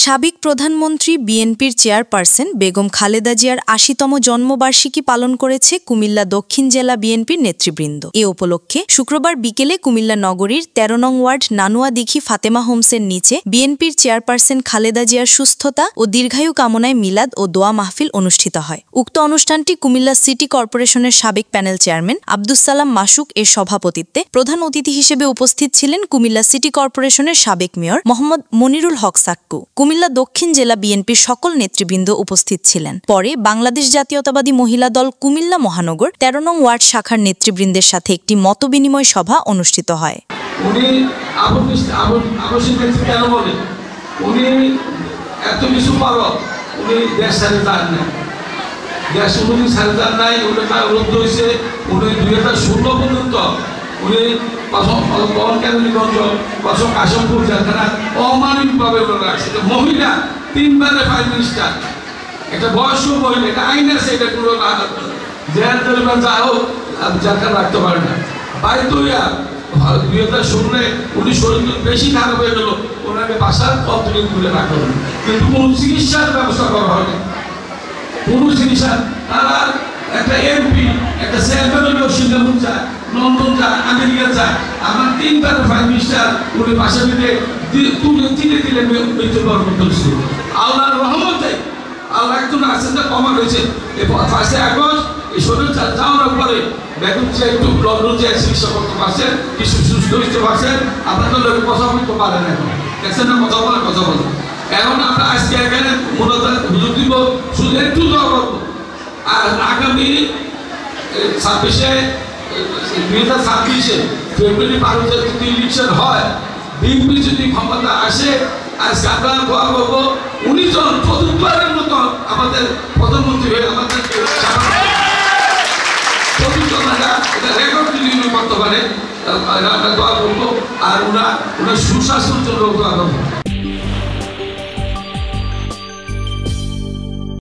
সাবেক প্রধানমন্ত্রী বিএনপির চেয়ারপারসন বেগম খালেদা জিয়ার ৮০তম জন্মবার্ষিকী পালন করেছে কুমিল্লা দক্ষিণ জেলা বিএনপির নেতৃবৃন্দ। এ উপলক্ষে শুক্রবার বিকেলে কুমিল্লা নগরীর ১৩ নং ওয়ার্ড নানুয়াদিঘি ফাতেমা হোমসের নিচে বিএনপির চেয়ারপারসন খালেদা জিয়ার সুস্থতা ও দীর্ঘায়ু কামনায় মিলাদ ও দোয়া মাহফিল অনুষ্ঠিত হয়। উক্ত অনুষ্ঠানটি কুমিল্লা সিটি কর্পোরেশনের সাবেক প্যানেল চেয়ারম্যান আব্দুস সালাম মাসুক এর সভাপতিত্বে প্রধান অতিথি হিসেবে উপস্থিত ছিলেন কুমিল্লা সিটি কর্পোরেশনের সাবেক মেয়র মোহাম্মদ মনিরুল হক সাক্কু। কুমিল্লা দক্ষিণ জেলা বিএনপির সকল নেতৃবৃন্দ উপস্থিত ছিলেন। পরে বাংলাদেশ জাতীয়তাবাদী মহিলা দল কুমিল্লা মহানগর ১৩ নং ওয়ার্ড শাখার নেতৃবৃন্দের সাথে একটি মতবিনিময় সভা অনুষ্ঠিত হয়। মহিলা 3 বারের প্রাইম মিনিস্টার, একটা বয়স্ক মহিলা, এটা আইন আছে, এটা কোনো যা হোক জায়গায় রাখতে পারে না। বাড়িতে 2016 উনি শরীর বেশি খারাপ হয়ে গেল, ওনাকে বাসার কতদিন তুলে রাখা হলো, কিন্তু কোনো চিকিৎসার ব্যবস্থা করা হয়নি। কোনো চিকিৎসা তারা একটা এমপি, একটা চেয়ারম্যান সিঙ্গাপুর যায়, লন্ডন যায়, আমেরিকা যায়, আমার 3 বারের প্রাইম মিনিস্টার উনি বাসা থেকে তিলে মৃত্যুবরণ করেছিল। আল্লাহর রহমতে আল্লাহ একজন আছেন না, কমা রয়েছে। 1 আগস্ট এই শরীর যাওয়ার পরে বেগম যে একটু লন্ডন যে চিকিৎসা করতে পারছেন, কিছু সুস্থ হতে পারছেন। আপনাদের লোক কথা বলতে পারেন, এখন দেখছেন না, কথা বলে এখন আমরা আজকে এখানে মূলত হুজুর দিব, শুধু একটু দোয়া করবো। আর আগামী 2026 ফেব্রুয়ারি 12 যদি ইলেকশন হয়, বিএনপি যদি ক্ষমতা আসে, আজকে আমরা দোয়া করবো 19 জন চতুর্থবারের মতো আমাদের প্রধানমন্ত্রী হয়ে আমাদের এটা রেকর্ড যদি করতে পারে, আমরা দোয়া করবো। আর ওনার সুস্বাস্থ্যের জন্য দোয়া করবো।